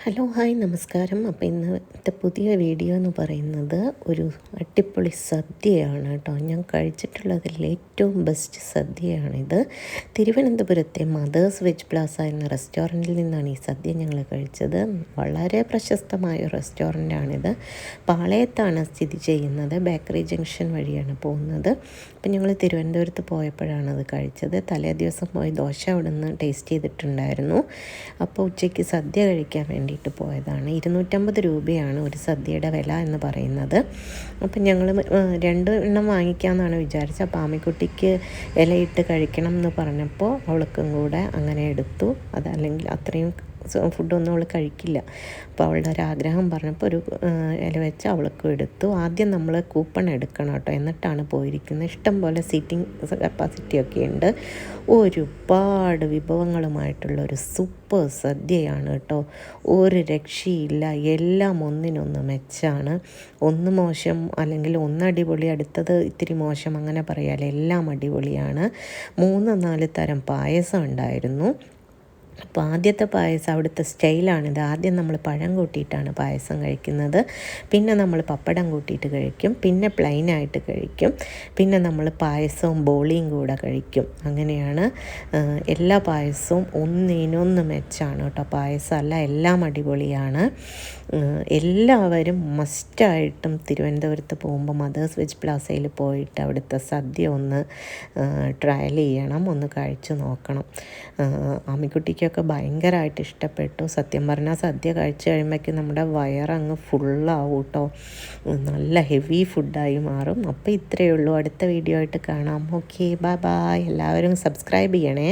Hello hi നമസ്കാരം. അപ്പോൾ ഇന്നത്തെ പുതിയ വീഡിയോ എന്ന് പറയുന്നത് ഒരു അടിപൊളി സദ്യയാണ് കേട്ടോ. ഞാൻ കഴിച്ചിട്ടുള്ളതിൽ ഏറ്റവും ബെസ്റ്റ് സദ്യയാണിത്. തിരുവനന്തപുരത്തെ മദേഴ്സ് വെജ് പ്ലാസ എന്ന റെസ്റ്റോറൻറ്റിൽ നിന്നാണ് ഈ സദ്യ ഞങ്ങൾ കഴിച്ചത്. വളരെ പ്രശസ്തമായ ഒരു റെസ്റ്റോറൻറ്റാണിത്. പാളയത്താണ് സ്ഥിതി ചെയ്യുന്നത്. ബേക്കറി ജംഗ്ഷൻ വഴിയാണ് പോകുന്നത്. അപ്പം ഞങ്ങൾ തിരുവനന്തപുരത്ത് പോയപ്പോഴാണ് അത് കഴിച്ചത്. തലേ ദിവസം പോയി ദോശ അവിടെ നിന്ന് ടേസ്റ്റ് ചെയ്തിട്ടുണ്ടായിരുന്നു. അപ്പോൾ ഉച്ചയ്ക്ക് സദ്യ കഴിക്കാൻ വേണ്ടിയിട്ട് പോയതാണ്. 250 രൂപയാണ് ഒരു സദ്യയുടെ വില എന്ന് പറയുന്നത്. അപ്പം ഞങ്ങൾ 2 എണ്ണം വാങ്ങിക്കാമെന്നാണ് വിചാരിച്ചത്. അപ്പോൾ ആമിക്കുട്ടിക്ക് ഇലയിട്ട് കഴിക്കണം എന്ന് പറഞ്ഞപ്പോൾ അവൾക്കും കൂടെ അങ്ങനെ എടുത്തു. അതല്ലെങ്കിൽ അത്രയും ഫുഡൊന്നും അവൾ കഴിക്കില്ല. അപ്പോൾ അവളുടെ ഒരാഗ്രഹം പറഞ്ഞപ്പോൾ ഒരു ഇല വെച്ച് അവൾക്കും എടുത്തു. ആദ്യം നമ്മൾ കൂപ്പൺ എടുക്കണം കേട്ടോ, എന്നിട്ടാണ് പോയിരിക്കുന്നത്. ഇഷ്ടം പോലെ സീറ്റിംഗ് കപ്പാസിറ്റിയൊക്കെ ഉണ്ട്. ഒരുപാട് വിഭവങ്ങളുമായിട്ടുള്ള ഒരു സൂപ്പർ സദ്യയാണ് കേട്ടോ. ഒരു രക്ഷയില്ല. എല്ലാം ഒന്നിനൊന്ന് മെച്ചാണ്. ഒന്ന് മോശം അല്ലെങ്കിൽ ഒന്ന് അടിപൊളി, അടുത്തത് ഇത്തിരി മോശം, അങ്ങനെ പറയാമല്ലോ. എല്ലാം അടിപൊളിയാണ്. 3-4 തരം പായസം ഉണ്ടായിരുന്നു. അപ്പോൾ ആദ്യത്തെ പായസം അവിടുത്തെ സ്റ്റൈലാണിത്. ആദ്യം നമ്മൾ പഴം കൂട്ടിയിട്ടാണ് പായസം കഴിക്കുന്നത്. പിന്നെ നമ്മൾ പപ്പടം കൂട്ടിയിട്ട് കഴിക്കും. പിന്നെ പ്ലെയിനായിട്ട് കഴിക്കും. പിന്നെ നമ്മൾ പായസവും ബോളിയും കൂടെ കഴിക്കും. അങ്ങനെയാണ് എല്ലാ പായസവും ഒന്നിനൊന്ന് മെച്ചാണ് കേട്ടോ. പായസമല്ല, എല്ലാം അടിപൊളിയാണ്. എല്ലാവരും മസ്റ്റായിട്ടും തിരുവനന്തപുരത്ത് പോകുമ്പോൾ മദേഴ്സ് വെജ് പ്ലാസയിൽ പോയിട്ട് അവിടുത്തെ സദ്യ ഒന്ന് ട്രയൽ ചെയ്യണം, ഒന്ന് കഴിച്ചു നോക്കണം. ആമിക്കുട്ടിക്കൊക്കെ ഭയങ്കരമായിട്ട് ഇഷ്ടപ്പെട്ടു. സത്യം പറഞ്ഞാൽ സദ്യ കഴിച്ച് കഴിയുമ്പോഴേക്കും നമ്മുടെ വയറങ്ങ് ഫുള്ളാവും കേട്ടോ. നല്ല ഹെവി ഫുഡായി മാറും. അപ്പോൾ ഇത്രയേ ഉള്ളൂ. അടുത്ത വീഡിയോ ആയിട്ട് കാണാം. Okay, bye bye. എല്ലാവരും സബ്സ്ക്രൈബ് ചെയ്യണേ.